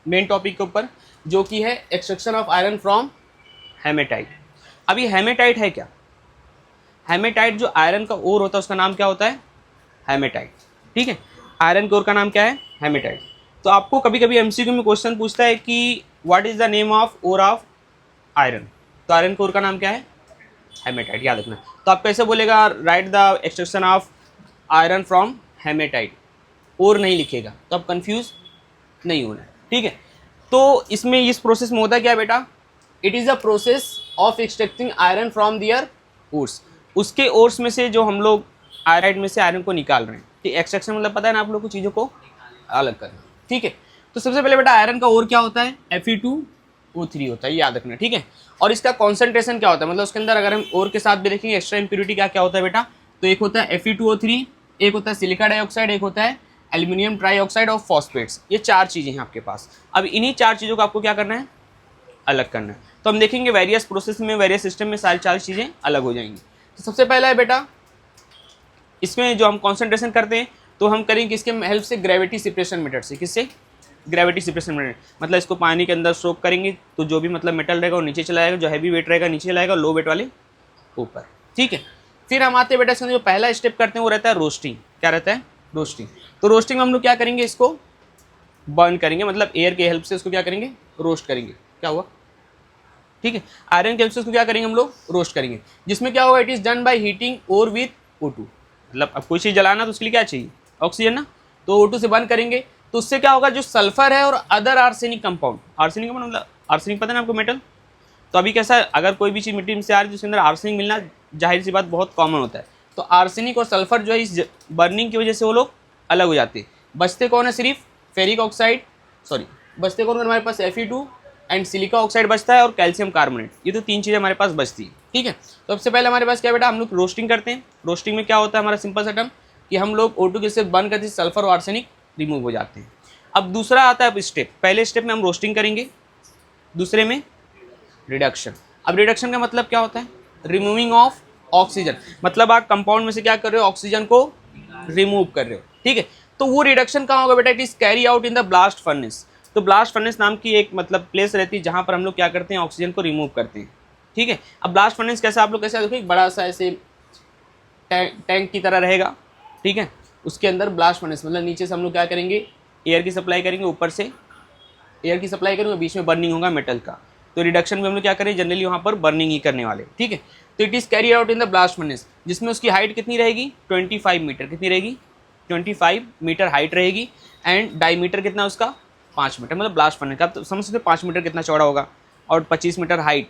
Main topic के ऊपर, जो कि है extraction of iron from hematite. अब ये हेमेटाइट है क्या? हेमेटाइट जो आयरन का ओर होता है उसका नाम क्या होता है? हेमेटाइट। ठीक है, आयरन के ओर का नाम क्या है? हेमेटाइट। तो आपको कभी कभी एमसीक्यू में क्वेश्चन पूछता है कि what is the name of ore of iron, तो आयरन के ओर का नाम क्या है? हेमेटाइट, याद रखना। तो आप कैसे बोलेगा? Write the extraction of iron from hematite, और नहीं लिखेगा तो आप कंफ्यूज नहीं होना। ठीक है, तो इसमें इस प्रोसेस में होता क्या बेटा? It is the process of extracting iron from their ores, उसके ओर्स में से जो हम लोग आयराइड में से आयरन को निकाल रहे हैं। ठीक, एक्सट्रैक्शन मतलब पता है ना आप लोग को, चीज़ों को अलग करना। ठीक है, तो सबसे पहले बेटा आयरन का ओर क्या होता है? Fe2O3 होता है, याद रखना। ठीक है, और इसका कॉन्सेंट्रेशन क्या होता है, मतलब उसके अंदर अगर हम ओर के साथ भी देखेंगे एक्स्ट्रा इम्प्योरिटी क्या क्या होता है बेटा, तो एक होता है Fe2O3, एक होता है सिलिका डाइऑक्साइड, एक होता है एल्यूमिनियम ट्राईऑक्साइड और फॉस्फेट्स। ये चार चीज़ें हैं आपके पास। अब इन्हीं चार चीज़ों को आपको क्या करना है? अलग करना है। तो हम देखेंगे वेरियस प्रोसेस में, वेरियस सिस्टम में सारी चार चीज़ें अलग हो जाएंगी। तो सबसे पहला है बेटा, इसमें जो हम कॉन्सेंट्रेशन करते हैं तो हम करेंगे किसके हेल्प से? ग्रेविटी सेपरेशन मेथड से। किससे? Gravity separation method. मतलब इसको पानी के अंदर सोक करेंगे तो जो भी मतलब मेटल रहेगा वो नीचे चला जाएगा, जो हैवी वेट रहेगा नीचे लाएगा, लो वेट वाले ऊपर। ठीक है, फिर हम आते हैं बेटा इसमें जो पहला स्टेप करते हैं वो रहता है रोस्टिंग। क्या रहता है? रोस्टिंग। तो रोस्टिंग में हम लोग क्या करेंगे? इसको बर्न करेंगे, मतलब एयर की हेल्प से उसको क्या करेंगे? रोस्ट करेंगे। क्या हुआ? ठीक है, आयरन के हेल्प से उसको क्या करेंगे? हम लोग रोस्ट करेंगे, जिसमें क्या होगा? It is done by heating और विथ O2। मतलब अब कोई चीज़ जलाना तो उसके लिए क्या चाहिए? ऑक्सीजन ना। तो O2 से बर्न करेंगे तो उससे क्या होगा? जो सल्फर है और अदर आर्सेनिक कंपाउंड, आर्सेनिक मतलब आर्सेनिक पता है ना आपको, मेटल। तो अभी कैसा है, अगर कोई भी चीज़ मिट्टी में से आ रही है जिसके अंदर आर्सेनिक मिलना जाहिर सी बात बहुत कॉमन होता है। तो आर्सेनिक और सल्फर जो है इस बर्निंग की वजह से वो लोग अलग हो जाते हैं। बचते कौन है? सिर्फ फेरिक ऑक्साइड, सॉरी बचते कौन है हमारे पास? Fe2 एंड सिलिका ऑक्साइड बचता है और कैल्शियम कार्बोनेट। ये तो तीन चीज़ें हमारे पास बचती है। ठीक है, तो सबसे पहले हमारे पास क्या बेटा? हम लोग रोस्टिंग करते हैं। रोस्टिंग में क्या होता है हमारा? सिंपल सा टर्म कि हम लोग O2 के साथ बर्न करते हैं, सल्फर और आर्सेनिक रिमूव हो जाते हैं। अब दूसरा आता है स्टेप। पहले स्टेप में हम रोस्टिंग करेंगे, दूसरे में रिडक्शन। अब रिडक्शन का मतलब क्या होता है? Removing of oxygen. मतलब आप कंपाउंड में से क्या कर रहे हो? ऑक्सीजन को रिमूव कर रहे हो। ठीक है, तो वो रिडक्शन कहाँ होगा बेटा? It is carry out in the blast furnace. तो ब्लास्ट फर्नेस नाम की एक मतलब प्लेस रहती है जहाँ पर हम लोग क्या करते हैं? ऑक्सीजन को रिमूव करते हैं। ठीक है, अब ब्लास्ट फर्नेस कैसा आप लोग कैसे देखो, एक बड़ा सा ऐसे टैंक की तरह रहेगा। ठीक है, उसके अंदर ब्लास्ट फर्नेस मतलब नीचे से हम लोग क्या करेंगे? एयर की सप्लाई करेंगे, ऊपर से एयर की सप्लाई करेंगे, बीच में बर्निंग होगा मेटल का। तो रिडक्शन में हम लोग क्या करें? जनरली वहाँ पर बर्निंग ही करने वाले। ठीक है, तो it is carry out in the blast furnace, जिसमें उसकी हाइट कितनी रहेगी? 25 मीटर। कितनी रहेगी? 25 मीटर हाइट रहेगी। एंड डायमीटर कितना उसका? 5 मीटर। मतलब ब्लास्ट फर्नेस का तो समझ सकते हो 5 मीटर कितना चौड़ा होगा, और 25 मीटर हाइट,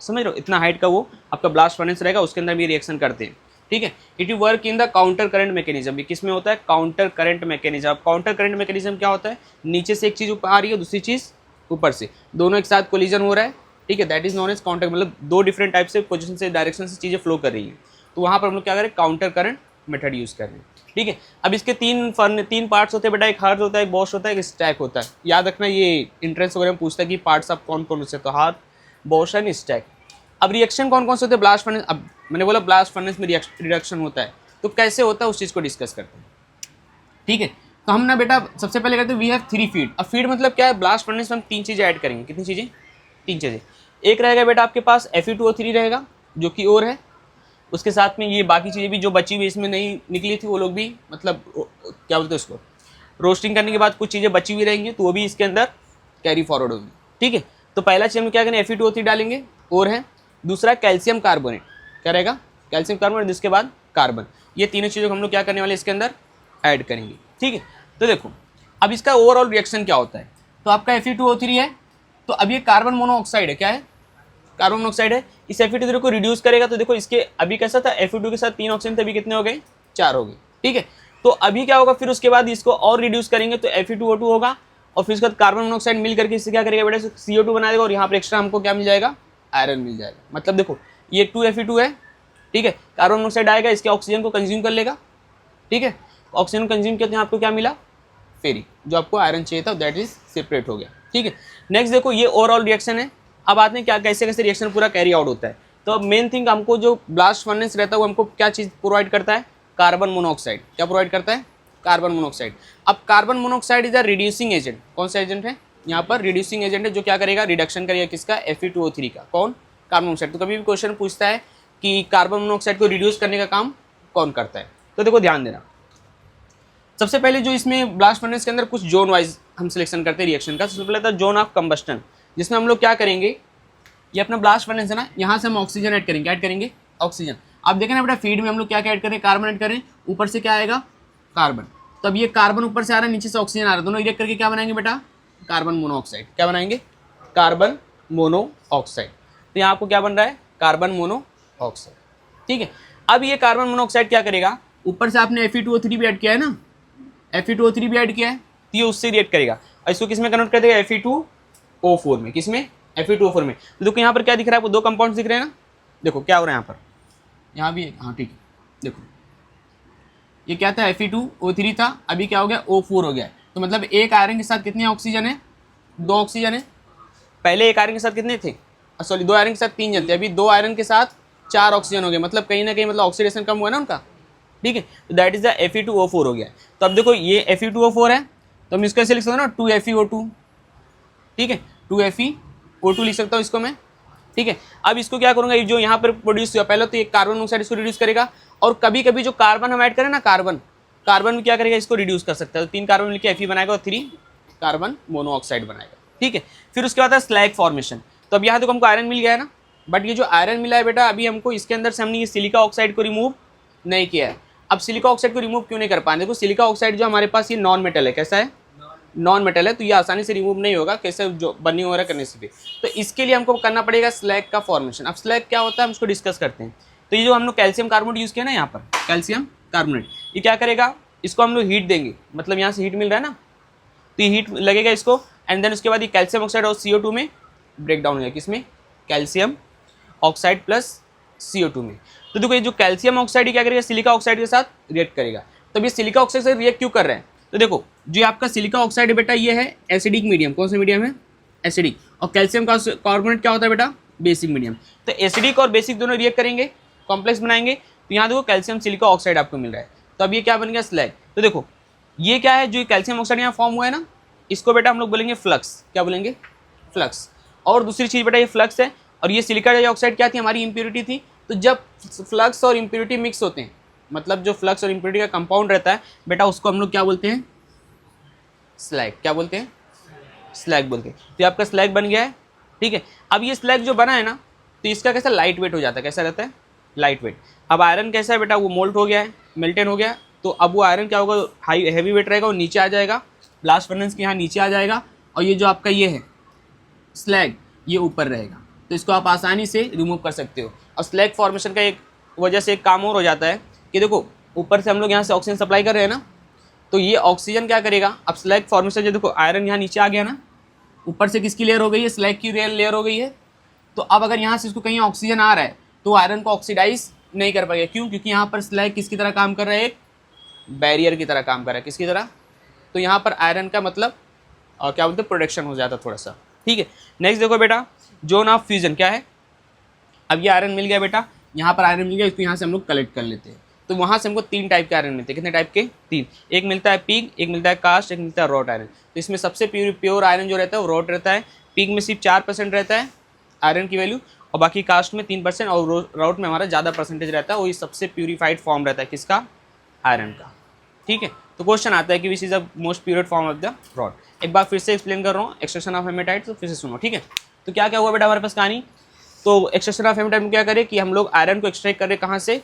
समझ रहे हो? इतना हाइट का वो आपका ब्लास्ट फर्नेस रहेगा, उसके अंदर भी रिएक्शन करते हैं। ठीक है, it you work in the counter current mechanism. ये किस में होता है? Counter current mechanism. Counter current mechanism क्या होता है? नीचे से एक चीज़ ऊपर आ रही है, दूसरी चीज़ ऊपर से, दोनों एक साथ कोलिजन हो रहा है। ठीक है, that is known as counter, मतलब दो डिफरेंट टाइप से पोजीशन से डायरेक्शन से चीज़ें फ्लो कर रही हैं। तो वहाँ पर हम लोग क्या करें? काउंटर करंट मेथड यूज़ कर रहे हैं। ठीक है, अब इसके तीन पार्ट्स होते हैं बेटा, एक हार्ड होता है, एक बॉश होता है, एक स्टैक होता है। याद रखना, ये इंट्रेंस वगैरह में पूछता है कि पार्ट्स आप कौन कौन से, तो हार्ड, बॉश एंड स्टैक। अब रिएक्शन कौन कौन से होते हैं ब्लास्ट फर्नेस? अब मैंने बोला ब्लास्ट फर्नेस में रिडक्शन होता है, तो कैसे होता है उस चीज़ को डिस्कस करते हैं। ठीक है, तो हम ना बेटा सबसे पहले कहते हैं वी हैव 3 फीड। अब फीड मतलब क्या है? ब्लास्ट फर्नेस में हम 3 चीज़ें ऐड करेंगे। कितनी चीज़ें? 3 चीज़ें। एक रहेगा बेटा आपके पास Fe2O3 रहेगा, जो कि और है। उसके साथ में ये बाकी चीज़ें भी जो बची हुई इसमें नहीं निकली थी, वो लोग भी मतलब क्या बोलते हैं उसको, रोस्टिंग करने के बाद कुछ चीज़ें बची हुई रहेंगी, तो वो भी इसके अंदर कैरी फॉरवर्ड होगी। ठीक है, तो पहला चीज़ हम क्या करें? Fe2O3 डालेंगे, और है दूसरा कैल्शियम कार्बोनेट। क्या रहेगा? कैल्शियम कार्बोनेट, जिसके बाद कार्बन। ये तीनों चीज़ों को हम लोग क्या करने वाले इसके अंदर ऐड करेंगे। ठीक है, तो देखो अब इसका ओवरऑल रिएक्शन क्या होता है। तो आपका Fe2O3 है, तो अब ये कार्बन मोनोऑक्साइड है। क्या है? कार्बन मोनोऑक्साइड है। इस Fe2O3 को रिड्यूस करेगा तो देखो इसके अभी कैसा था? Fe2 के साथ 3 ऑक्सीजन थे, अभी कितने हो गए? 4 हो गए। ठीक है, तो अभी क्या होगा? फिर उसके बाद इसको और रिड्यूस करेंगे तो Fe2O2 होगा, और फिर उसके बाद कार्बन मोनोऑक्साइड मिल करके इससे क्या करेगा बेटा? CO2 बना देगा, और यहाँ पर एक्स्ट्रा हमको क्या मिल जाएगा? आयरन मिल जाएगा। मतलब देखो ये 2Fe2 है। ठीक है, कार्बन मोनोऑक्साइड आएगा, इसके ऑक्सीजन को कंज्यूम कर लेगा। ठीक है, ऑक्सीजन कंज्यूम करते हैं, आपको क्या मिला? फेरिक, जो आपको आयरन चाहिए था दैट इज सेपरेट हो गया। ठीक है, नेक्स्ट देखो ये ओवरऑल रिएक्शन है। अब आते हैं क्या कैसे कैसे रिएक्शन पूरा कैरी आउट होता है। तो अब मेन थिंग हमको जो ब्लास्ट फर्नेस रहता है वो हमको क्या चीज़ प्रोवाइड करता है? Carbon monoxide. क्या प्रोवाइड करता है? Carbon monoxide. अब carbon monoxide is a reducing agent. कौन सा एजेंट है? यहाँ पर रिड्यूसिंग एजेंट है जो क्या करेगा, रिडक्शन करेगा किसका, Fe2O3 का। कौन, कार्बन मोनोऑक्साइड। तो कभी भी क्वेश्चन पूछता है कि कार्बन मोनोऑक्साइड को रिड्यूस करने का काम कौन करता है, तो देखो ध्यान देना। सबसे पहले जो इसमें ब्लास्ट फर्नेस के अंदर कुछ जोन वाइज हम सिलेक्शन करते हैं रिएक्शन का। सबसे पहले था जोन ऑफ कंबस्टन, जिसमें हम लोग क्या करेंगे, ये अपना ब्लास्ट फर्नेस है ना, यहाँ से हम ऑक्सीजन ऐड करेंगे ऑक्सीजन। आप देखें ना बेटा, फीड में हम लोग क्या क्या ऐड करें, कार्बन ऐड करें, ऊपर से क्या आएगा, कार्बन। तो अब ये कार्बन ऊपर से आ रहा है, नीचे से ऑक्सीजन आ रहा है, दोनों रिएक्ट करके क्या बनाएंगे बेटा, कार्बन मोनोऑक्साइड। क्या बनाएंगे, कार्बन मोनोऑक्साइड। तो यहाँ आपको क्या बन रहा है, कार्बन मोनोऑक्साइड। ठीक है, अब ये कार्बन मोनोऑक्साइड क्या करेगा, ऊपर से आपने Fe2O3 भी ऐड किया है ना, Fe2O3 भी ऐड किया है, तो ये उससे रिएक्ट करेगा और इसको किसमें कन्वर्ट कर देगा, Fe2O4 में। किसमें, Fe2O4 में। तो देखो यहाँ पर क्या दिख रहा है, आपको दो कंपाउंड दिख रहे हैं ना, देखो क्या हो रहा है यहाँ पर, यहाँ भी, हाँ ठीक है, देखो ये क्या था, Fe2O3 था, अभी क्या हो गया, O4 हो गया। तो मतलब एक आयरन के साथ कितने ऑक्सीजन है, 2 ऑक्सीजन है। पहले एक आयरन के साथ कितने थे, सॉरी 2 आयरन के साथ 3 जन थे, अभी 2 आयरन के साथ 4 ऑक्सीजन हो गए, मतलब कहीं ना कहीं मतलब ऑक्सीडेशन कम हुआ ना उनका। ठीक है, तो दैट इज द Fe2O4 हो गया। तो अब देखो ये Fe2O4 है, तो हम इसको ऐसे लिख सकते हैं ना, 2FeO2। ठीक है, 2FeO2 लिख सकता हूँ इसको मैं। ठीक है, अब इसको क्या करूँगा, ये जो यहाँ पर प्रोड्यूस हुआ, पहले तो ये कार्बन मोनोऑक्साइड इसको रिड्यूस करेगा, और कभी कभी जो कार्बन हम ऐड करें ना, कार्बन भी क्या करेगा, इसको रिड्यूस कर सकता है। तो 3 कार्बन मिलकर Fe बनाएगा और 3 कार्बन मोनोऑक्साइड बनाएगा। ठीक है, फिर उसके बाद है स्लैग फॉर्मेशन। तो अब यहाँ देखो हमको आयरन मिल गया है ना, बट ये जो आयरन मिला है बेटा, अभी हमको इसके अंदर से हमने ये सिलिका ऑक्साइड को रिमूव नहीं किया है। अब सिलिका ऑक्साइड को रिमूव क्यों नहीं कर पाए, देखो सिलिका ऑक्साइड जो हमारे पास ये नॉन मेटल है, कैसा है, नॉन मेटल है, तो ये आसानी से रिमूव नहीं होगा, कैसे जो बर्निंग वगैरह करने से भी। तो इसके लिए हमको करना पड़ेगा स्लैग का फॉर्मेशन। अब स्लैग क्या होता है, हम इसको डिस्कस करते हैं। तो ये जो हम लोग कैल्शियम कार्बोनेट यूज़ किया ना, यहाँ पर कैल्शियम कार्बोनेट, ये क्या करेगा, इसको हम लोग हीट देंगे, मतलब यहाँ से हीट मिल रहा है ना, तो ये हीट लगेगा इसको, एंड देन उसके बाद ये कैल्शियम ऑक्साइड और CO2 में ब्रेक डाउन हो जाएगा, किसमें, कैल्शियम ऑक्साइड प्लस CO2 में। तो देखो ये जो कैल्शियम ऑक्साइड क्या करेगा, सिलिका ऑक्साइड के साथ रिएक्ट करेगा। तो ये सिलिका ऑक्साइड से रिएक्ट क्यों कर रहे हैं, तो देखो जो आपका सिलिका ऑक्साइड है बेटा, ये है एसिडिक मीडियम। कौन सा मीडियम है, एसिडिक। और कैल्शियम का कार्बोनेट क्या होता है बेटा, बेसिक मीडियम। तो एसिडिक और बेसिक दोनों रिएक्ट करेंगे, कॉम्प्लेक्स बनाएंगे, तो यहाँ देखो कैल्शियम सिलिका ऑक्साइड आपको मिल रहा है। तो अब ये क्या बन गया, स्लैग। तो देखो ये क्या है, जो कैल्शियम ऑक्साइड यहाँ फॉर्म हुआ है ना, इसको बेटा हम लोग बोलेंगे फ्लक्स। क्या बोलेंगे, फ्लक्स। और दूसरी चीज़ बेटा ये फ्लक्स है, और ये सिलिका डाइऑक्साइड क्या थी, हमारी इम्प्योरिटी थी। तो जब फ्लक्स और इम्प्योरिटी मिक्स होते हैं, मतलब जो फ्लक्स और इम्प्योरिटी का कंपाउंड रहता है बेटा, उसको हम लोग क्या बोलते हैं, स्लैग। क्या बोलते हैं, स्लैग बोलते हैं। तो ये आपका स्लैग बन गया है। ठीक है, अब ये स्लैग जो बना है ना, तो इसका कैसा लाइट वेट हो जाता है, कैसा रहता है, लाइट वेट। अब आयरन कैसा है बेटा, वो मोल्ट हो गया है, मेल्टेन हो गया, तो अब वो आयरन क्या होगा, हाई हैवी वेट रहेगा, वो नीचे आ जाएगा, ब्लास्ट फर्नेस के यहाँ नीचे आ जाएगा, और ये जो आपका ये है स्लैग, ये ऊपर रहेगा। तो इसको आप आसानी से रिमूव कर सकते हो। और स्लैग फॉर्मेशन का एक वजह से एक काम और हो जाता है कि देखो ऊपर से हम लोग यहाँ से ऑक्सीजन सप्लाई कर रहे हैं ना, तो ये ऑक्सीजन क्या करेगा, अब स्लैग फॉर्मेशन जो देखो आयरन यहाँ नीचे आ गया ना, ऊपर से किसकी लेयर हो गई है, स्लैग की लेयर हो गई है। तो अब अगर यहाँ से इसको कहीं ऑक्सीजन आ रहा है, तो आयरन को ऑक्सीडाइज नहीं कर पाएगा। क्यों, क्योंकि यहाँ पर स्लैग किसकी तरह काम कर रहा है, एक बैरियर की तरह काम कर रहा है। किसकी तरह, तो यहाँ पर आयरन का मतलब क्या बोलते हैं, प्रोडक्शन हो जाता थोड़ा सा। ठीक है, नेक्स्ट देखो बेटा, जोन ऑफ फ्यूजन क्या है। अब ये आयरन मिल गया बेटा, यहाँ पर आयरन मिल गया, इसको यहाँ से हम लोग कलेक्ट कर लेते हैं। तो वहाँ से हमको 3 टाइप के आयरन मिलते हैं। कितने टाइप के, 3। एक मिलता है पिग, एक मिलता है कास्ट, एक मिलता है रॉट आयरन। तो इसमें सबसे प्योर आयरन जो रहता है वो रॉट रहता है। पिग में सिर्फ 4% रहता है आयरन की वैल्यू, और बाकी कास्ट में 3%, और रॉट में हमारा ज़्यादा परसेंटेज रहता है। वही सबसे प्यूरीफाइड फॉर्म रहता है किसका, आयरन का। ठीक है, तो क्वेश्चन आता है कि which is the most pure form of the wrought. एक बार फिर से एक्सप्लेन कर रहा हूँ एक्सट्रैक्शन ऑफ हेमेटाइट, तो फिर से सुनो। ठीक है, तो क्या क्या हुआ बेटा हमारे पास कहानी। तो एक्सट्रैक्शन ऑफ हेमेटाइट में क्या करें कि हम लोग आयरन को एक्सट्रैक्ट कर रहे कहाँ से,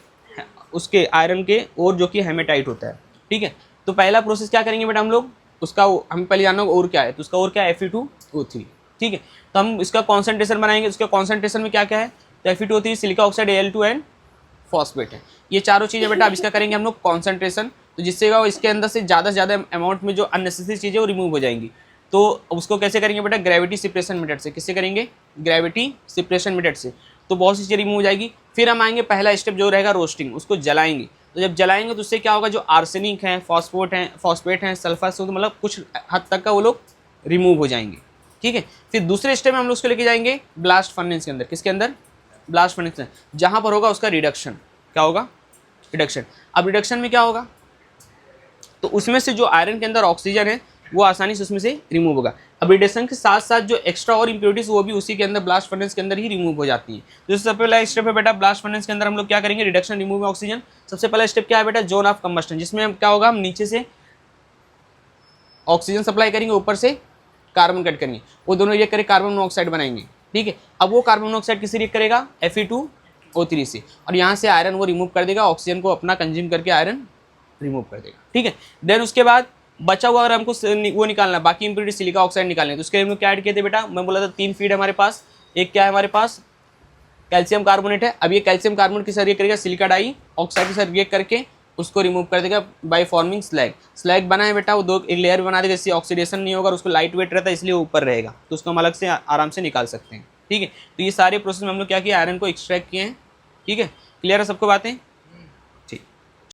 उसके आयरन के और जो कि हेमेटाइट होता है। ठीक है, तो पहला प्रोसेस क्या करेंगे बेटा हम लोग, उसका हम पहले जानना होगा और क्या है, तो उसका और क्या है, Fe2O3। ठीक है, तो हम इसका कॉन्सेंट्रेशन बनाएंगे। उसके कॉन्सेंट्रेशन में क्या क्या है, तो Fe2O3, silica oxide, Al2 and phosphate है। ये चारों चीज़ें बेटा अब इसका करेंगे हम लोग कॉन्सेंट्रेशन, तो जिससे इसके अंदर से ज़्यादा अमाउंट में जो अननेसेसरी चीज़ें वो रिमूव हो जाएंगी। तो उसको कैसे करेंगे बेटा, ग्रेविटी सिप्रेशन मेथड से। किससे करेंगे, ग्रेविटी सिप्रेशन मेथड से। तो बहुत सी चीज़ें रिमूव हो जाएगी। फिर हम आएंगे पहला स्टेप जो रहेगा रोस्टिंग, उसको जलाएंगे। तो जब जलाएंगे तो उससे क्या होगा, जो आर्सेनिक है, फॉस्फेट है, सल्फर से, तो मतलब कुछ हद तक का वो लोग रिमूव हो जाएंगे। ठीक है, फिर दूसरे स्टेप में हम लोग उसको लेके जाएंगे ब्लास्ट फर्नेस के अंदर। किसके अंदर, ब्लास्ट फर्नेस के अंदर, जहाँ पर होगा उसका रिडक्शन। क्या होगा, रिडक्शन। अब रिडक्शन में क्या होगा, तो उसमें से जो आयरन के अंदर ऑक्सीजन है वो आसानी से उसमें से रिमूव होगा। अब रिडक्शन के साथ साथ जो एक्स्ट्रा और इंप्योरिटीज वो भी उसी के अंदर ब्लास्ट फर्नेस के अंदर ही रिमूव हो जाती है। तो सबसे पहला स्टेप है बेटा ब्लास्ट फर्नेस के अंदर हम लोग क्या करेंगे, रिडक्शन रिमूव ऑक्सीजन। सबसे पहला स्टेप क्या है बेटा, जोन ऑफ कंबस्टन, जिसमें हम क्या होगा, हम नीचे से ऑक्सीजन सप्लाई करेंगे, ऊपर से कार्बन कट करेंगे, वो दोनों रिएक्ट करके कार्बन मोनोऑक्साइड बनाएंगे। ठीक है, अब वो कार्बन मोनोऑक्साइड किसी रिएक्ट करेगा Fe2O3 से, और यहाँ से आयरन वो रिमूव कर देगा, ऑक्सीजन को अपना कंज्यूम करके आयरन रिमूव कर देगा। ठीक है, देन उसके बाद बचा हुआ अगर हमको वो निकालना, बाकी इंप्योरिटी सिलिका ऑक्साइड निकालने, तो उसके लिए हम लोग क्या ऐड किए थे बेटा, मैं बोला था 3 फीड है हमारे पास। एक क्या है हमारे पास, कैल्शियम कार्बोनेट है। अब ये कैल्शियम कार्बोनेट के साथ रिएक्ट करेगा सिलिका डाई ऑक्साइड के साथ रिएक्ट करके उसको रिमूव कर देगा बाय फॉर्मिंग स्लैग। स्लैग बना है बेटा, वो दो एक लेयर बना देगा, इससे ऑक्सीडेशन नहीं होगा और उसको लाइट वेट रहता है इसलिए ऊपर रहेगा, तो उसको हम अलग से आराम से निकाल सकते हैं। ठीक है, तो ये सारे प्रोसेस में हम लोग क्या किया, आयरन को एक्सट्रैक्ट किए हैं। ठीक है, क्लियर है सबको बातें।